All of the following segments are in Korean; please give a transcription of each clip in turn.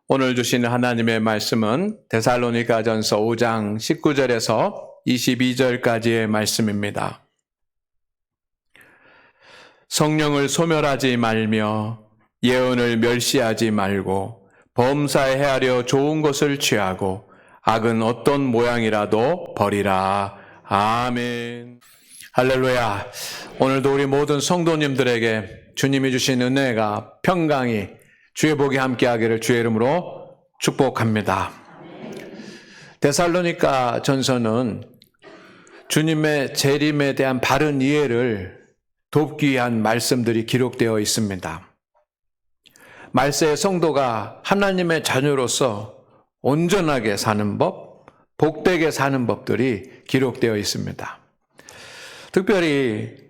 오늘 주시는 하나님의 말씀은 데살로니가전서 5장 19절에서 22절까지의 말씀입니다. 성령을 소멸하지 말며 예언을 멸시하지 말고 범사에 헤아려 좋은 것을 취하고 악은 어떤 모양이라도 버리라. 아멘. 할렐루야. 오늘도 우리 모든 성도님들에게 주님이 주신 은혜가 평강이 주의 복이 함께하기를 주의 이름으로 축복합니다. 데살로니가 전서는 주님의 재림에 대한 바른 이해를 돕기 위한 말씀들이 기록되어 있습니다. 말세의 성도가 하나님의 자녀로서 온전하게 사는 법, 복되게 사는 법들이 기록되어 있습니다. 특별히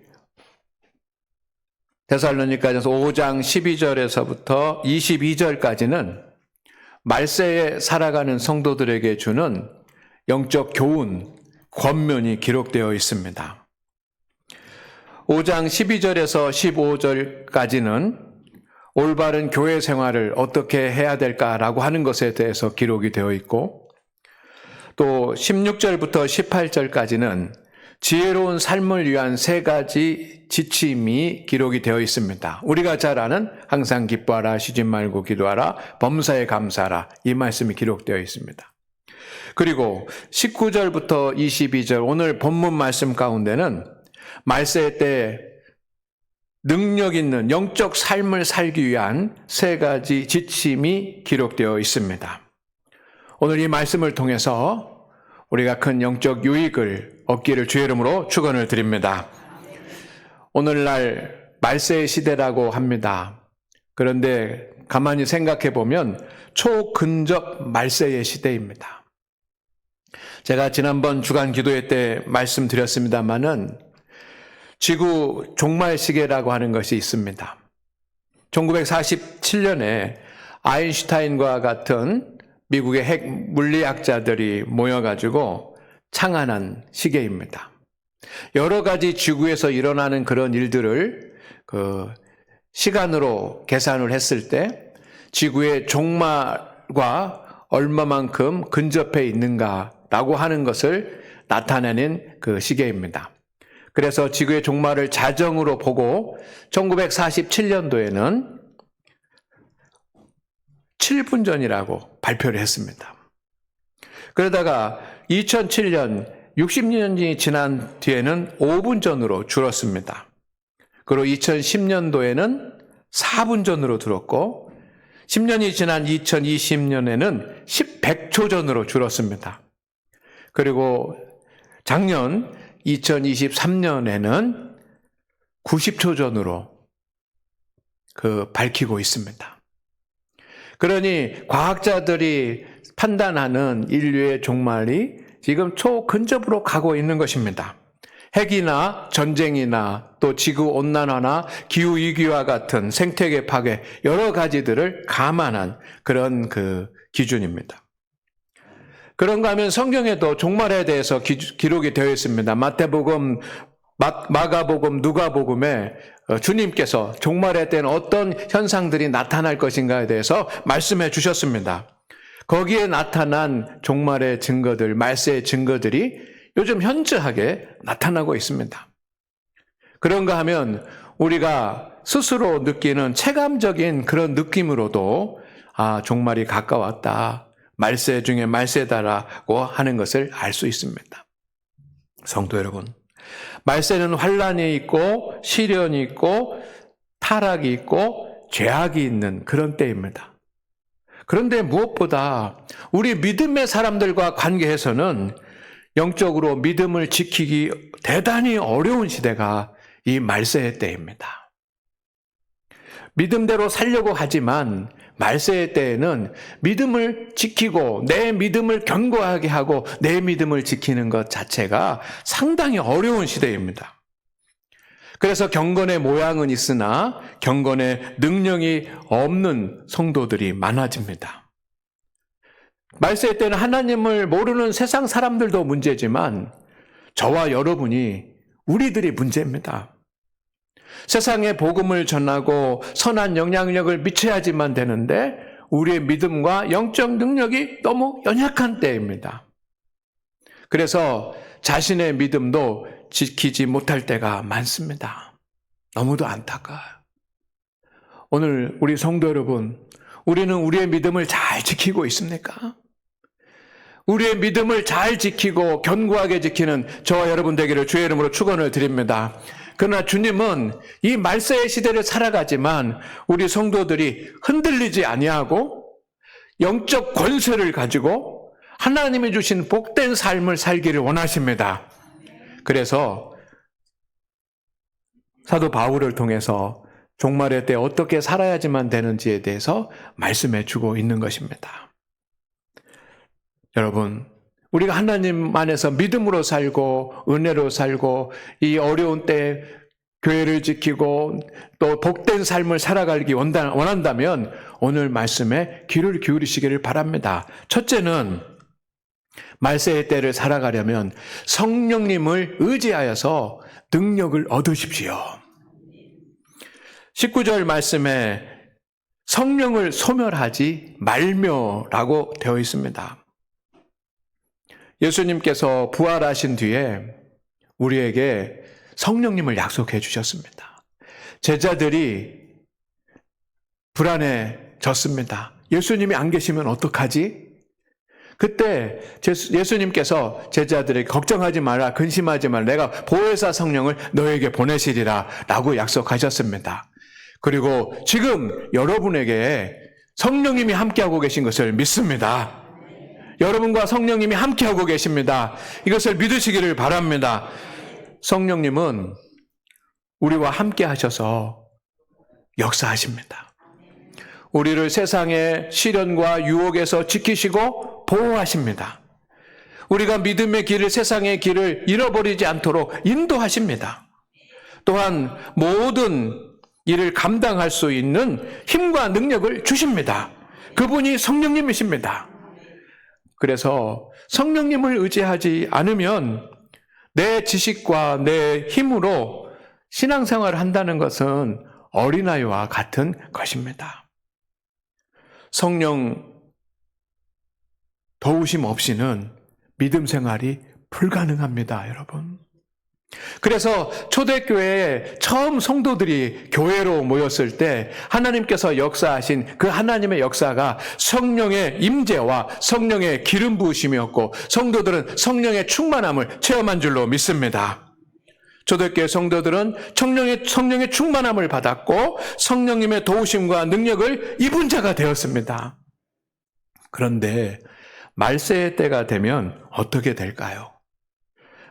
데살로니가전서 5장 12절에서부터 22절까지는 말세에 살아가는 성도들에게 주는 영적 교훈, 권면이 기록되어 있습니다. 5장 12절에서 15절까지는 올바른 교회 생활을 어떻게 해야 될까라고 하는 것에 대해서 기록이 되어 있고, 또 16절부터 18절까지는 지혜로운 삶을 위한 3가지 지침이 기록이 되어 있습니다. 우리가 잘 아는 항상 기뻐하라, 쉬지 말고 기도하라, 범사에 감사하라, 이 말씀이 기록되어 있습니다. 그리고 19절부터 22절 오늘 본문 말씀 가운데는 말세 때 능력 있는 영적 삶을 살기 위한 3가지 지침이 기록되어 있습니다. 오늘 이 말씀을 통해서 우리가 큰 영적 유익을 얻기를 주의 이름으로 축원을 드립니다. 오늘날 말세의 시대라고 합니다. 그런데 가만히 생각해 보면 초근접 말세의 시대입니다. 제가 지난번 주간 기도회 때 말씀드렸습니다마는 지구 종말 시계라고 하는 것이 있습니다. 1947년에 아인슈타인과 같은 미국의 핵 물리학자들이 모여가지고 창안한 시계입니다. 여러 가지 지구에서 일어나는 그런 일들을 시간으로 계산을 했을 때 지구의 종말과 얼마만큼 근접해 있는가라고 하는 것을 나타내는 그 시계입니다. 그래서 지구의 종말을 자정으로 보고 1947년도에는 7분 전이라고 발표를 했습니다. 그러다가 2007년 60년이 지난 뒤에는 5분 전으로 줄었습니다. 그리고 2010년도에는 4분 전으로 줄었고 10년이 지난 2020년에는 100초 전으로 줄었습니다. 그리고 작년 2023년에는 90초 전으로 밝히고 있습니다. 그러니 과학자들이 판단하는 인류의 종말이 지금 초근접으로 가고 있는 것입니다. 핵이나 전쟁이나 또 지구온난화나 기후위기와 같은 생태계 파괴 여러 가지들을 감안한 그런 기준입니다. 그런가 하면 성경에도 종말에 대해서 기록이 되어 있습니다. 마태복음, 마가복음, 누가복음에 주님께서 종말의 때는 어떤 현상들이 나타날 것인가에 대해서 말씀해 주셨습니다. 거기에 나타난 종말의 증거들, 말세의 증거들이 요즘 현저하게 나타나고 있습니다. 그런가 하면 우리가 스스로 느끼는 체감적인 그런 느낌으로도 종말이 가까웠다, 말세 중에 말세다라고 하는 것을 알 수 있습니다. 성도 여러분, 말세는 환란이 있고 시련이 있고 타락이 있고 죄악이 있는 그런 때입니다. 그런데 무엇보다 우리 믿음의 사람들과 관계해서는 영적으로 믿음을 지키기 대단히 어려운 시대가 이 말세의 때입니다. 믿음대로 살려고 하지만 말세의 때에는 믿음을 지키고 내 믿음을 견고하게 하고 내 믿음을 지키는 것 자체가 상당히 어려운 시대입니다. 그래서 경건의 모양은 있으나 경건의 능력이 없는 성도들이 많아집니다. 말세의 때는 하나님을 모르는 세상 사람들도 문제지만 저와 여러분이 우리들이 문제입니다. 세상에 복음을 전하고 선한 영향력을 미쳐야지만 되는데 우리의 믿음과 영적 능력이 너무 연약한 때입니다. 그래서 자신의 믿음도 지키지 못할 때가 많습니다. 너무도 안타까워요. 오늘 우리 성도 여러분, 우리는 우리의 믿음을 잘 지키고 있습니까? 우리의 믿음을 잘 지키고 견고하게 지키는 저와 여러분 되기를 주의 이름으로 축원을 드립니다. 그러나 주님은 이 말세의 시대를 살아가지만 우리 성도들이 흔들리지 아니하고 영적 권세를 가지고 하나님이 주신 복된 삶을 살기를 원하십니다. 그래서 사도 바울을 통해서 종말의 때 어떻게 살아야지만 되는지에 대해서 말씀해 주고 있는 것입니다. 여러분, 우리가 하나님 안에서 믿음으로 살고 은혜로 살고 이 어려운 때 교회를 지키고 또 복된 삶을 살아가기 원한다면 오늘 말씀에 귀를 기울이시기를 바랍니다. 첫째는 말세의 때를 살아가려면 성령님을 의지하여서 능력을 얻으십시오. 19절 말씀에 성령을 소멸하지 말며라고 되어 있습니다. 예수님께서 부활하신 뒤에 우리에게 성령님을 약속해 주셨습니다. 제자들이 불안해졌습니다. 예수님이 안 계시면 어떡하지? 그때 예수님께서 제자들에게 걱정하지 마라, 근심하지 마라, 내가 보혜사 성령을 너에게 보내시리라 라고 약속하셨습니다. 그리고 지금 여러분에게 성령님이 함께하고 계신 것을 믿습니다. 여러분과 성령님이 함께하고 계십니다. 이것을 믿으시기를 바랍니다. 성령님은 우리와 함께 하셔서 역사하십니다. 우리를 세상의 시련과 유혹에서 지키시고 보호하십니다. 우리가 믿음의 길을, 세상의 길을 잃어버리지 않도록 인도하십니다. 또한 모든 일을 감당할 수 있는 힘과 능력을 주십니다. 그분이 성령님이십니다. 그래서 성령님을 의지하지 않으면 내 지식과 내 힘으로 신앙생활을 한다는 것은 어린아이와 같은 것입니다. 성령 도우심 없이는 믿음 생활이 불가능합니다, 여러분. 그래서 초대교회에 처음 성도들이 교회로 모였을 때 하나님께서 역사하신 그 하나님의 역사가 성령의 임재와 성령의 기름 부으심이었고 성도들은 성령의 충만함을 체험한 줄로 믿습니다. 초대교회 성도들은 성령의 충만함을 받았고 성령님의 도우심과 능력을 입은 자가 되었습니다. 그런데 말세의 때가 되면 어떻게 될까요?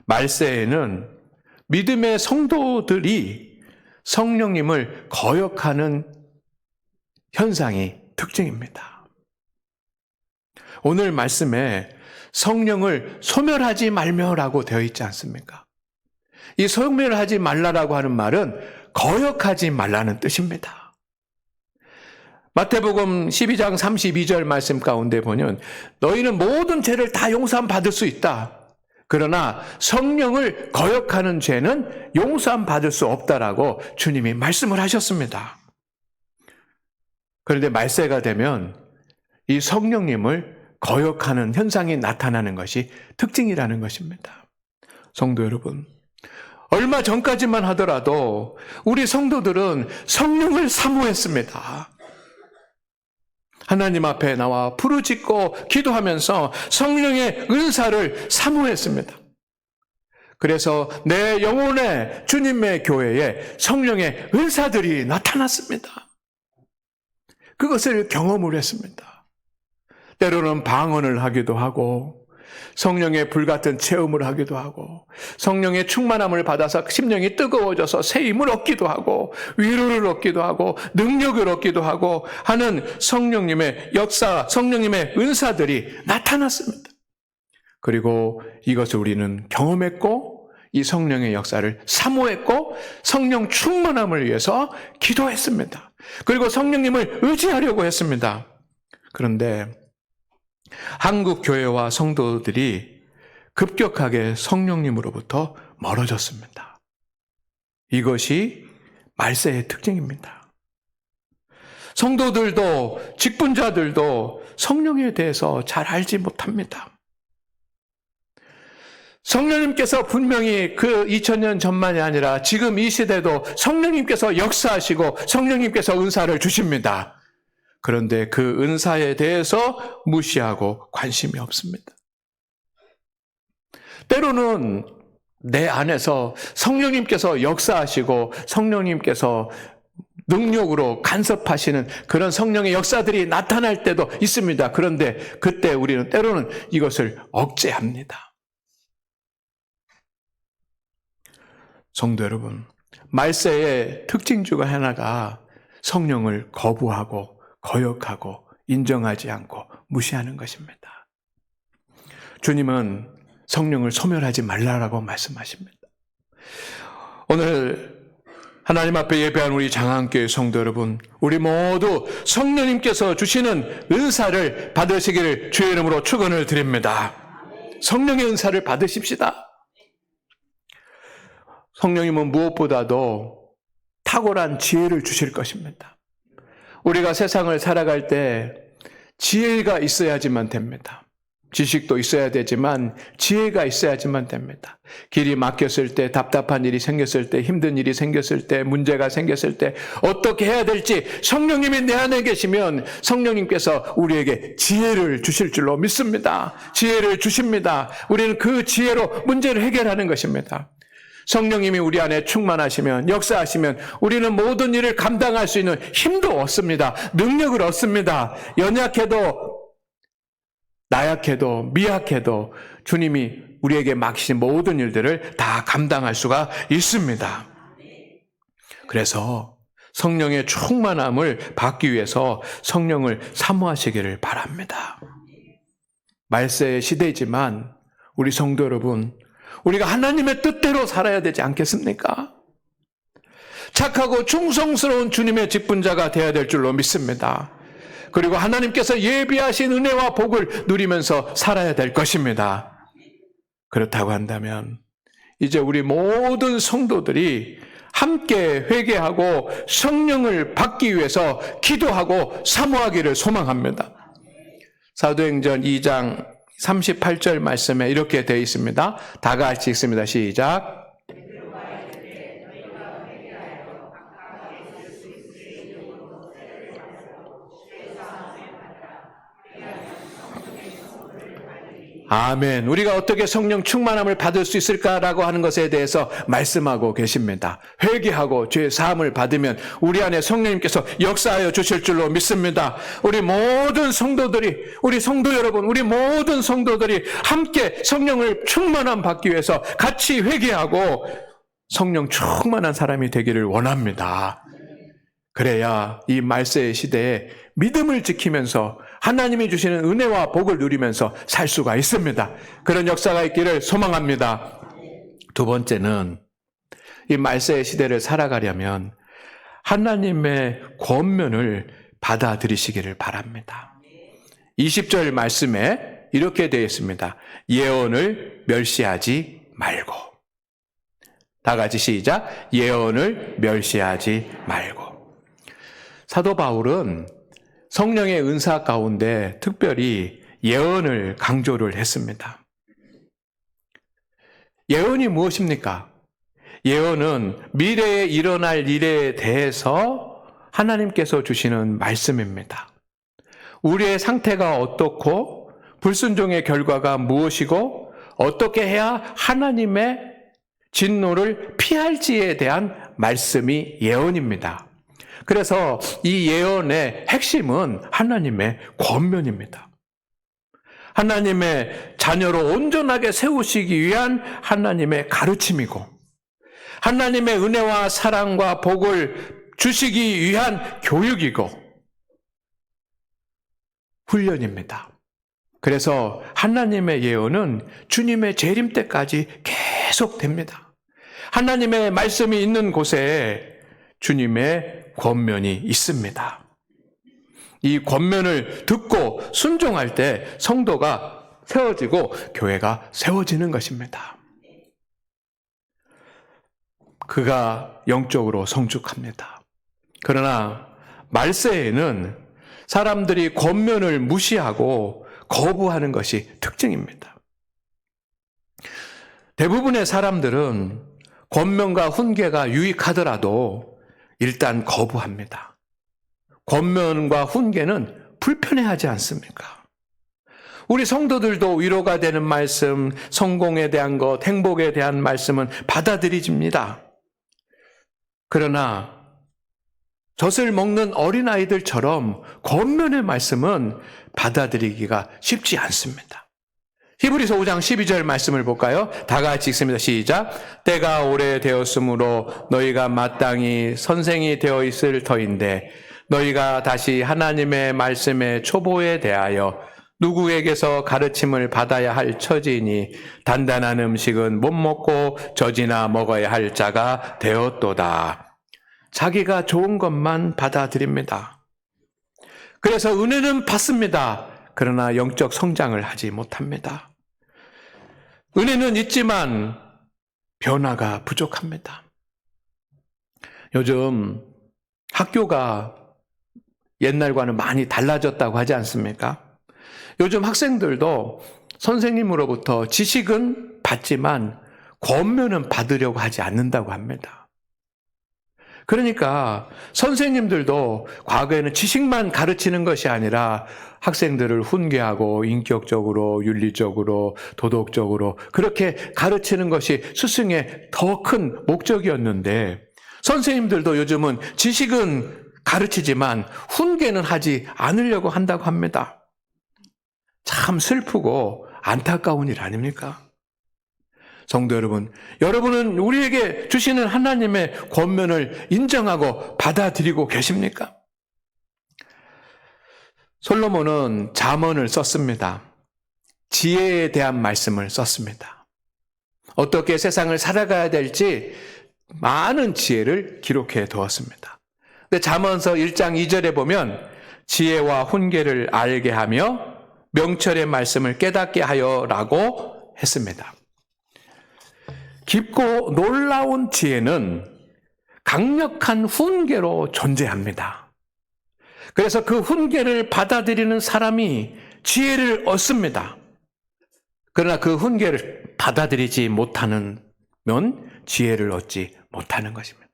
말세에는 믿음의 성도들이 성령님을 거역하는 현상이 특징입니다. 오늘 말씀에 성령을 소멸하지 말며라고 되어 있지 않습니까? 이 소멸하지 말라라고 하는 말은 거역하지 말라는 뜻입니다. 마태복음 12장 32절 말씀 가운데 보면 너희는 모든 죄를 다 용서함 받을 수 있다. 그러나 성령을 거역하는 죄는 용서함 받을 수 없다라고 주님이 말씀을 하셨습니다. 그런데 말세가 되면 이 성령님을 거역하는 현상이 나타나는 것이 특징이라는 것입니다. 성도 여러분, 얼마 전까지만 하더라도 우리 성도들은 성령을 사모했습니다. 하나님 앞에 나와 부르짖고 기도하면서 성령의 은사를 사모했습니다. 그래서 내 영혼의 주님의 교회에 성령의 은사들이 나타났습니다. 그것을 경험을 했습니다. 때로는 방언을 하기도 하고 성령의 불같은 체험을 하기도 하고 성령의 충만함을 받아서 심령이 뜨거워져서 새 힘을 얻기도 하고 위로를 얻기도 하고 능력을 얻기도 하고 하는 성령님의 역사, 성령님의 은사들이 나타났습니다. 그리고 이것을 우리는 경험했고 이 성령의 역사를 사모했고 성령 충만함을 위해서 기도했습니다. 그리고 성령님을 의지하려고 했습니다. 그런데 한국 교회와 성도들이 급격하게 성령님으로부터 멀어졌습니다. 이것이 말세의 특징입니다. 성도들도 직분자들도 성령에 대해서 잘 알지 못합니다. 성령님께서 분명히 그 2000년 전만이 아니라 지금 이 시대도 성령님께서 역사하시고 성령님께서 은사를 주십니다. 그런데 그 은사에 대해서 무시하고 관심이 없습니다. 때로는 내 안에서 성령님께서 역사하시고 성령님께서 능력으로 간섭하시는 그런 성령의 역사들이 나타날 때도 있습니다. 그런데 그때 우리는 때로는 이것을 억제합니다. 성도 여러분, 말세의 특징 중 하나가 성령을 거부하고 거역하고 인정하지 않고 무시하는 것입니다. 주님은 성령을 소멸하지 말라라고 말씀하십니다. 오늘 하나님 앞에 예배한 우리 장안교회 성도 여러분, 우리 모두 성령님께서 주시는 은사를 받으시기를 주의 이름으로 축원을 드립니다. 성령의 은사를 받으십시다. 성령님은 무엇보다도 탁월한 지혜를 주실 것입니다. 우리가 세상을 살아갈 때 지혜가 있어야지만 됩니다. 지식도 있어야 되지만 지혜가 있어야지만 됩니다. 길이 막혔을 때, 답답한 일이 생겼을 때, 힘든 일이 생겼을 때, 문제가 생겼을 때 어떻게 해야 될지 성령님이 내 안에 계시면 성령님께서 우리에게 지혜를 주실 줄로 믿습니다. 지혜를 주십니다. 우리는 그 지혜로 문제를 해결하는 것입니다. 성령님이 우리 안에 충만하시면, 역사하시면 우리는 모든 일을 감당할 수 있는 힘도 얻습니다. 능력을 얻습니다. 연약해도 나약해도 미약해도 주님이 우리에게 맡기신 모든 일들을 다 감당할 수가 있습니다. 그래서 성령의 충만함을 받기 위해서 성령을 사모하시기를 바랍니다. 말세의 시대이지만 우리 성도 여러분, 우리가 하나님의 뜻대로 살아야 되지 않겠습니까? 착하고 충성스러운 주님의 직분자가 되어야 될 줄로 믿습니다. 그리고 하나님께서 예비하신 은혜와 복을 누리면서 살아야 될 것입니다. 그렇다고 한다면 이제 우리 모든 성도들이 함께 회개하고 성령을 받기 위해서 기도하고 사모하기를 소망합니다. 사도행전 2장 38절 말씀에 이렇게 되어 있습니다. 다 같이 읽습니다. 시작. 아멘. 우리가 어떻게 성령 충만함을 받을 수 있을까라고 하는 것에 대해서 말씀하고 계십니다. 회개하고 죄 사함을 받으면 우리 안에 성령님께서 역사하여 주실 줄로 믿습니다. 우리 모든 성도들이, 우리 성도 여러분, 우리 모든 성도들이 함께 성령을 충만함 받기 위해서 같이 회개하고 성령 충만한 사람이 되기를 원합니다. 그래야 이 말세의 시대에 믿음을 지키면서 하나님이 주시는 은혜와 복을 누리면서 살 수가 있습니다. 그런 역사가 있기를 소망합니다. 두 번째는 이 말세의 시대를 살아가려면 하나님의 권면을 받아들이시기를 바랍니다. 20절 말씀에 이렇게 되어 있습니다. 예언을 멸시하지 말고. 다 같이 시작. 예언을 멸시하지 말고. 사도 바울은 성령의 은사 가운데 특별히 예언을 강조를 했습니다. 예언이 무엇입니까? 예언은 미래에 일어날 일에 대해서 하나님께서 주시는 말씀입니다. 우리의 상태가 어떻고 불순종의 결과가 무엇이고 어떻게 해야 하나님의 진노를 피할지에 대한 말씀이 예언입니다. 그래서 이 예언의 핵심은 하나님의 권면입니다. 하나님의 자녀로 온전하게 세우시기 위한 하나님의 가르침이고 하나님의 은혜와 사랑과 복을 주시기 위한 교육이고 훈련입니다. 그래서 하나님의 예언은 주님의 재림 때까지 계속됩니다. 하나님의 말씀이 있는 곳에 주님의 권면이 있습니다. 이 권면을 듣고 순종할 때 성도가 세워지고 교회가 세워지는 것입니다. 그가 영적으로 성숙합니다. 그러나 말세에는 사람들이 권면을 무시하고 거부하는 것이 특징입니다. 대부분의 사람들은 권면과 훈계가 유익하더라도 일단 거부합니다. 권면과 훈계는 불편해하지 않습니까? 우리 성도들도 위로가 되는 말씀, 성공에 대한 것, 행복에 대한 말씀은 받아들여집니다. 그러나 젖을 먹는 어린아이들처럼 권면의 말씀은 받아들이기가 쉽지 않습니다. 히브리서 5장 12절 말씀을 볼까요? 다 같이 읽습니다. 시작. 때가 오래되었으므로 너희가 마땅히 선생이 되어 있을 터인데 너희가 다시 하나님의 말씀의 초보에 대하여 누구에게서 가르침을 받아야 할 처지니 단단한 음식은 못 먹고 젖이나 먹어야 할 자가 되었도다. 자기가 좋은 것만 받아들입니다. 그래서 은혜는 받습니다. 그러나 영적 성장을 하지 못합니다. 은혜는 있지만 변화가 부족합니다. 요즘 학교가 옛날과는 많이 달라졌다고 하지 않습니까? 요즘 학생들도 선생님으로부터 지식은 받지만 권면은 받으려고 하지 않는다고 합니다. 그러니까 선생님들도 과거에는 지식만 가르치는 것이 아니라 학생들을 훈계하고 인격적으로, 윤리적으로, 도덕적으로 그렇게 가르치는 것이 스승의 더 큰 목적이었는데 선생님들도 요즘은 지식은 가르치지만 훈계는 하지 않으려고 한다고 합니다. 참 슬프고 안타까운 일 아닙니까? 성도 여러분, 여러분은 우리에게 주시는 하나님의 권면을 인정하고 받아들이고 계십니까? 솔로몬은 잠언을 썼습니다. 지혜에 대한 말씀을 썼습니다. 어떻게 세상을 살아가야 될지 많은 지혜를 기록해 두었습니다. 근데 잠언서 1장 2절에 보면 지혜와 훈계를 알게 하며 명철의 말씀을 깨닫게 하여라고 했습니다. 깊고 놀라운 지혜는 강력한 훈계로 존재합니다. 그래서 그 훈계를 받아들이는 사람이 지혜를 얻습니다. 그러나 그 훈계를 받아들이지 못하면 지혜를 얻지 못하는 것입니다.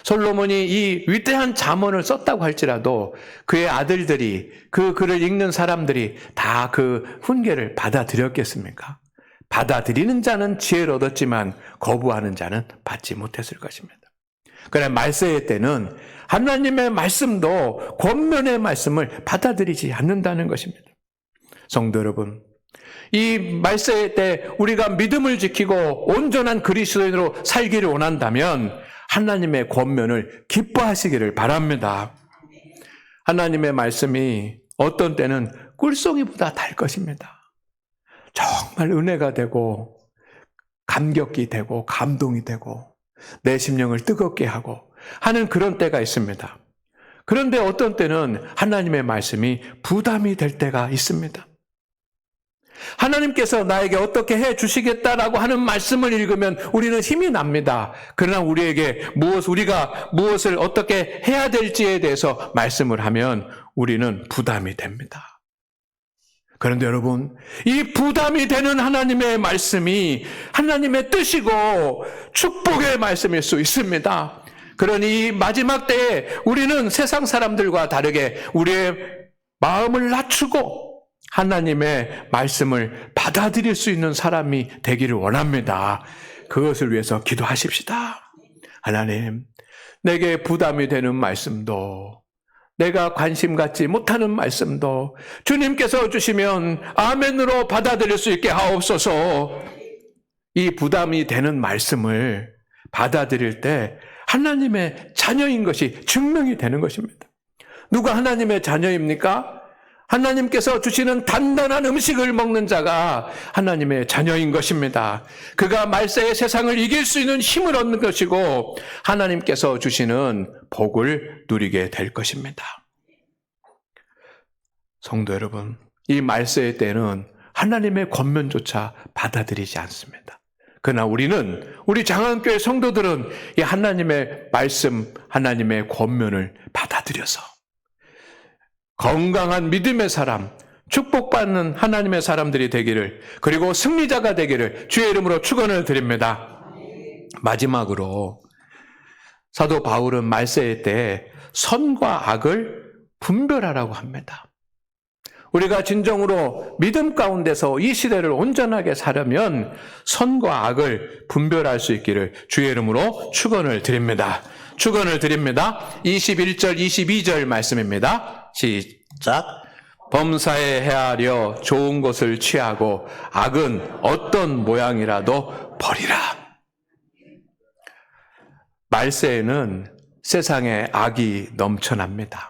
솔로몬이 이 위대한 잠언을 썼다고 할지라도 그의 아들들이 그 글을 읽는 사람들이 다 그 훈계를 받아들였겠습니까? 받아들이는 자는 지혜를 얻었지만 거부하는 자는 받지 못했을 것입니다. 그러나 말세의 때는 하나님의 말씀도 권면의 말씀을 받아들이지 않는다는 것입니다. 성도 여러분, 이 말세의 때 우리가 믿음을 지키고 온전한 그리스도인으로 살기를 원한다면 하나님의 권면을 기뻐하시기를 바랍니다. 하나님의 말씀이 어떤 때는 꿀송이보다 달 것입니다. 정말 은혜가 되고 감격이 되고 감동이 되고 내 심령을 뜨겁게 하고 하는 그런 때가 있습니다. 그런데 어떤 때는 하나님의 말씀이 부담이 될 때가 있습니다. 하나님께서 나에게 어떻게 해 주시겠다라고 하는 말씀을 읽으면 우리는 힘이 납니다. 그러나 우리에게 우리가 무엇을 어떻게 해야 될지에 대해서 말씀을 하면 우리는 부담이 됩니다. 그런데 여러분, 이 부담이 되는 하나님의 말씀이 하나님의 뜻이고 축복의 말씀일 수 있습니다. 그러니 마지막 때에 우리는 세상 사람들과 다르게 우리의 마음을 낮추고 하나님의 말씀을 받아들일 수 있는 사람이 되기를 원합니다. 그것을 위해서 기도하십시다. 하나님, 내게 부담이 되는 말씀도 내가 관심 갖지 못하는 말씀도 주님께서 주시면 아멘으로 받아들일 수 있게 하옵소서. 이 부담이 되는 말씀을 받아들일 때 하나님의 자녀인 것이 증명이 되는 것입니다. 누가 하나님의 자녀입니까? 하나님께서 주시는 단단한 음식을 먹는 자가 하나님의 자녀인 것입니다. 그가 말세의 세상을 이길 수 있는 힘을 얻는 것이고 하나님께서 주시는 복을 누리게 될 것입니다. 성도 여러분, 이 말세의 때는 하나님의 권면조차 받아들이지 않습니다. 그러나 우리 장안교회 성도들은 이 하나님의 말씀, 하나님의 권면을 받아들여서 건강한 믿음의 사람, 축복받는 하나님의 사람들이 되기를, 그리고 승리자가 되기를 주의 이름으로 축원을 드립니다. 마지막으로 사도 바울은 말세의 때 선과 악을 분별하라고 합니다. 우리가 진정으로 믿음 가운데서 이 시대를 온전하게 살려면 선과 악을 분별할 수 있기를 주의 이름으로 축원을 드립니다. 축원을 드립니다. 21절, 22절 말씀입니다. 시작. 범사에 헤아려 좋은 것을 취하고 악은 어떤 모양이라도 버리라. 말세에는 세상에 악이 넘쳐납니다.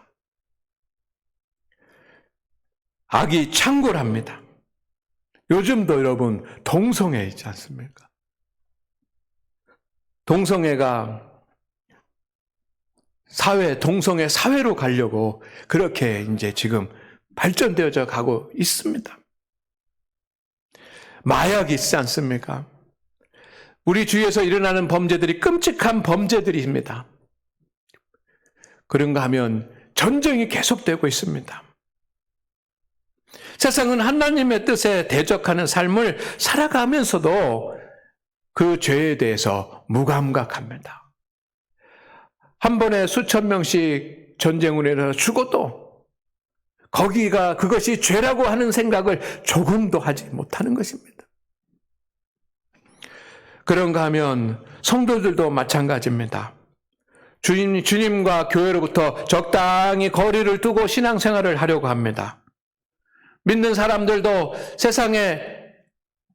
악이 창궐합니다. 요즘도 여러분 동성애 있지 않습니까? 동성애가 동성애 사회로 가려고 그렇게 이제 지금 발전되어져 가고 있습니다. 마약이 있지 않습니까? 우리 주위에서 일어나는 범죄들이 끔찍한 범죄들입니다. 그런가 하면 전쟁이 계속되고 있습니다. 세상은 하나님의 뜻에 대적하는 삶을 살아가면서도 그 죄에 대해서 무감각합니다. 한 번에 수천 명씩 전쟁으로 인해서 죽어도 그것이 죄라고 하는 생각을 조금도 하지 못하는 것입니다. 그런가 하면 성도들도 마찬가지입니다. 주님과 교회로부터 적당히 거리를 두고 신앙생활을 하려고 합니다. 믿는 사람들도 세상의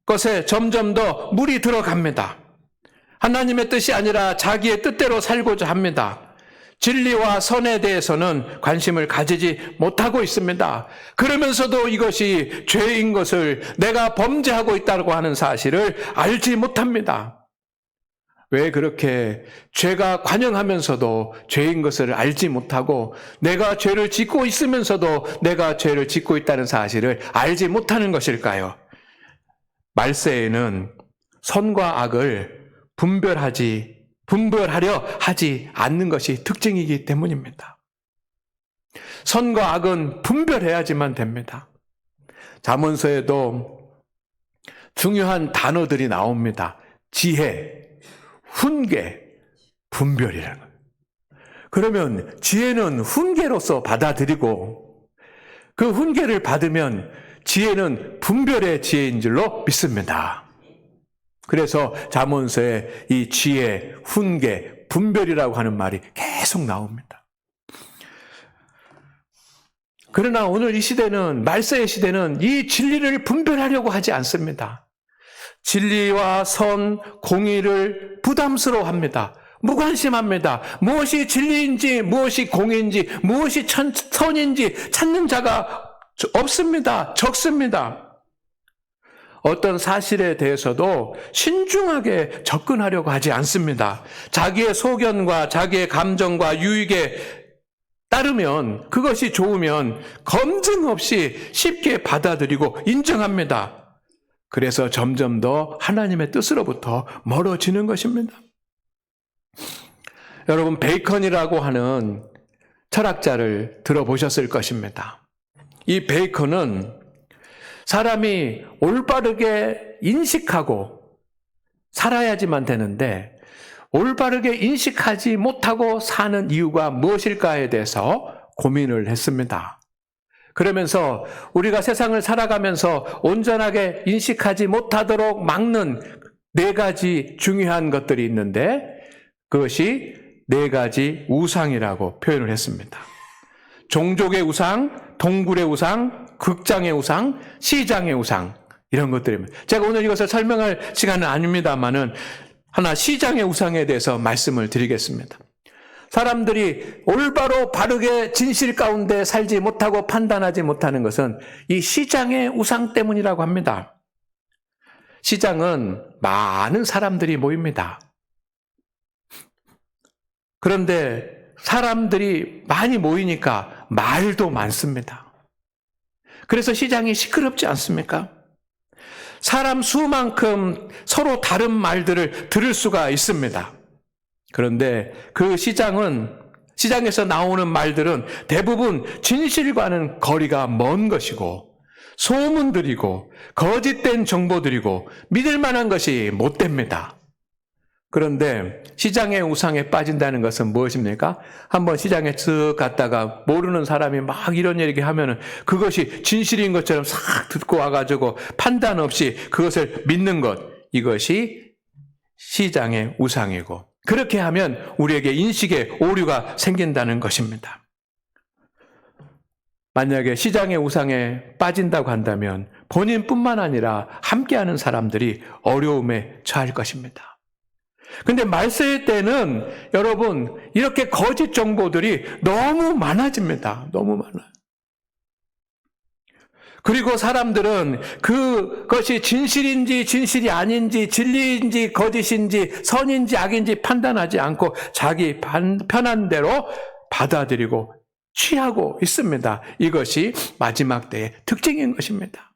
것에 점점 더 물이 들어갑니다. 하나님의 뜻이 아니라 자기의 뜻대로 살고자 합니다. 진리와 선에 대해서는 관심을 가지지 못하고 있습니다. 그러면서도 이것이 죄인 것을, 내가 범죄하고 있다고 하는 사실을 알지 못합니다. 왜 그렇게 죄가 관영하면서도 죄인 것을 알지 못하고, 내가 죄를 짓고 있으면서도 내가 죄를 짓고 있다는 사실을 알지 못하는 것일까요? 말세에는 선과 악을 분별하려 하지 않는 것이 특징이기 때문입니다. 선과 악은 분별해야지만 됩니다. 잠언서에도 중요한 단어들이 나옵니다. 지혜, 훈계, 분별이라는 거예요. 그러면 지혜는 훈계로서 받아들이고, 그 훈계를 받으면 지혜는 분별의 지혜인 줄로 믿습니다. 그래서 잠언서에 이 지혜, 훈계, 분별이라고 하는 말이 계속 나옵니다. 그러나 오늘 이 시대는, 말세의 시대는 이 진리를 분별하려고 하지 않습니다. 진리와 선, 공의를 부담스러워합니다. 무관심합니다. 무엇이 진리인지, 무엇이 공의인지, 무엇이 선인지 찾는 자가 없습니다. 적습니다. 어떤 사실에 대해서도 신중하게 접근하려고 하지 않습니다. 자기의 소견과 자기의 감정과 유익에 따르면, 그것이 좋으면 검증 없이 쉽게 받아들이고 인정합니다. 그래서 점점 더 하나님의 뜻으로부터 멀어지는 것입니다. 여러분, 베이컨이라고 하는 철학자를 들어보셨을 것입니다. 이 베이컨은 사람이 올바르게 인식하고 살아야지만 되는데, 올바르게 인식하지 못하고 사는 이유가 무엇일까에 대해서 고민을 했습니다. 그러면서 우리가 세상을 살아가면서 온전하게 인식하지 못하도록 막는 4가지 중요한 것들이 있는데, 그것이 4가지 우상이라고 표현을 했습니다. 종족의 우상, 동굴의 우상, 극장의 우상, 시장의 우상, 이런 것들입니다. 제가 오늘 이것을 설명할 시간은 아닙니다만은 하나 시장의 우상에 대해서 말씀을 드리겠습니다. 사람들이 올바로 바르게 진실 가운데 살지 못하고 판단하지 못하는 것은 이 시장의 우상 때문이라고 합니다. 시장은 많은 사람들이 모입니다. 그런데 사람들이 많이 모이니까 말도 많습니다. 그래서 시장이 시끄럽지 않습니까? 사람 수만큼 서로 다른 말들을 들을 수가 있습니다. 그런데 그 시장에서 나오는 말들은 대부분 진실과는 거리가 먼 것이고 소문들이고 거짓된 정보들이고 믿을 만한 것이 못 됩니다. 그런데 시장의 우상에 빠진다는 것은 무엇입니까? 한번 시장에 쓱 갔다가 모르는 사람이 막 이런 얘기 하면은 그것이 진실인 것처럼 싹 듣고 와가지고 판단 없이 그것을 믿는 것, 이것이 시장의 우상이고, 그렇게 하면 우리에게 인식에 오류가 생긴다는 것입니다. 만약에 시장의 우상에 빠진다고 한다면 본인뿐만 아니라 함께하는 사람들이 어려움에 처할 것입니다. 근데 말세의 때는 여러분 이렇게 거짓 정보들이 너무 많아집니다. 너무 많아요. 그리고 사람들은 그것이 진실인지 진실이 아닌지, 진리인지 거짓인지, 선인지 악인지 판단하지 않고 자기 편한 대로 받아들이고 취하고 있습니다. 이것이 마지막 때의 특징인 것입니다.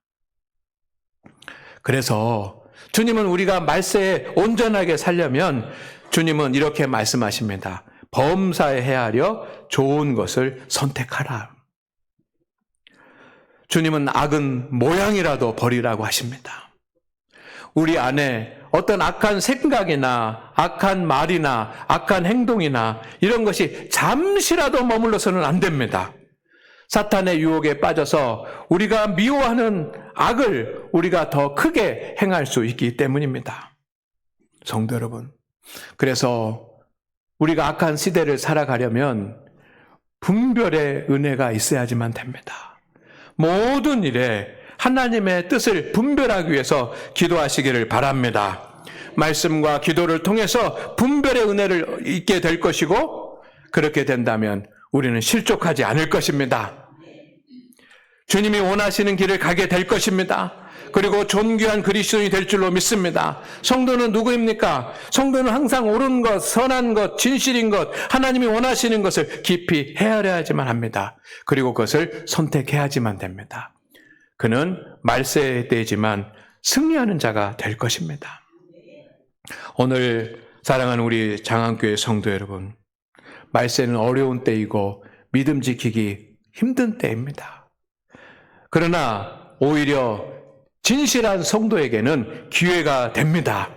그래서 주님은 우리가 말세에 온전하게 살려면 주님은 이렇게 말씀하십니다. 범사에 헤아려 좋은 것을 선택하라. 주님은 악은 모양이라도 버리라고 하십니다. 우리 안에 어떤 악한 생각이나 악한 말이나 악한 행동이나 이런 것이 잠시라도 머물러서는 안 됩니다. 사탄의 유혹에 빠져서 우리가 미워하는 악을 우리가 더 크게 행할 수 있기 때문입니다. 성도 여러분, 그래서 우리가 악한 시대를 살아가려면 분별의 은혜가 있어야지만 됩니다. 모든 일에 하나님의 뜻을 분별하기 위해서 기도하시기를 바랍니다. 말씀과 기도를 통해서 분별의 은혜를 잊게 될 것이고, 그렇게 된다면 우리는 실족하지 않을 것입니다. 주님이 원하시는 길을 가게 될 것입니다. 그리고 존귀한 그리스도인이 될 줄로 믿습니다. 성도는 누구입니까? 성도는 항상 옳은 것, 선한 것, 진실인 것, 하나님이 원하시는 것을 깊이 헤아려야지만 합니다. 그리고 그것을 선택해야지만 됩니다. 그는 말세의 때이지만 승리하는 자가 될 것입니다. 오늘 사랑하는 우리 장안교회 성도 여러분, 말세는 어려운 때이고 믿음 지키기 힘든 때입니다. 그러나 오히려 진실한 성도에게는 기회가 됩니다.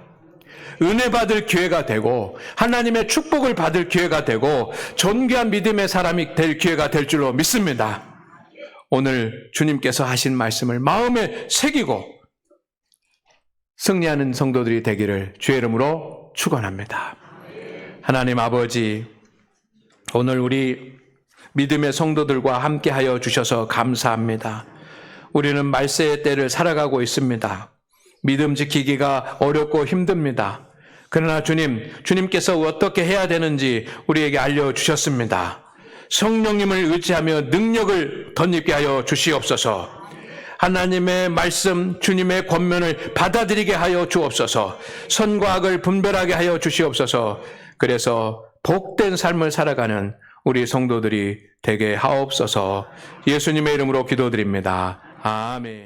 은혜 받을 기회가 되고 하나님의 축복을 받을 기회가 되고 존귀한 믿음의 사람이 될 기회가 될 줄로 믿습니다. 오늘 주님께서 하신 말씀을 마음에 새기고 승리하는 성도들이 되기를 주의 이름으로 축원합니다. 하나님 아버지, 오늘 우리 믿음의 성도들과 함께하여 주셔서 감사합니다. 우리는 말세의 때를 살아가고 있습니다. 믿음 지키기가 어렵고 힘듭니다. 그러나 주님께서 어떻게 해야 되는지 우리에게 알려주셨습니다. 성령님을 의지하며 능력을 덧입게 하여 주시옵소서. 하나님의 말씀, 주님의 권면을 받아들이게 하여 주옵소서. 선과 악을 분별하게 하여 주시옵소서. 그래서 복된 삶을 살아가는 우리 성도들이 되게 하옵소서. 예수님의 이름으로 기도드립니다. 아멘.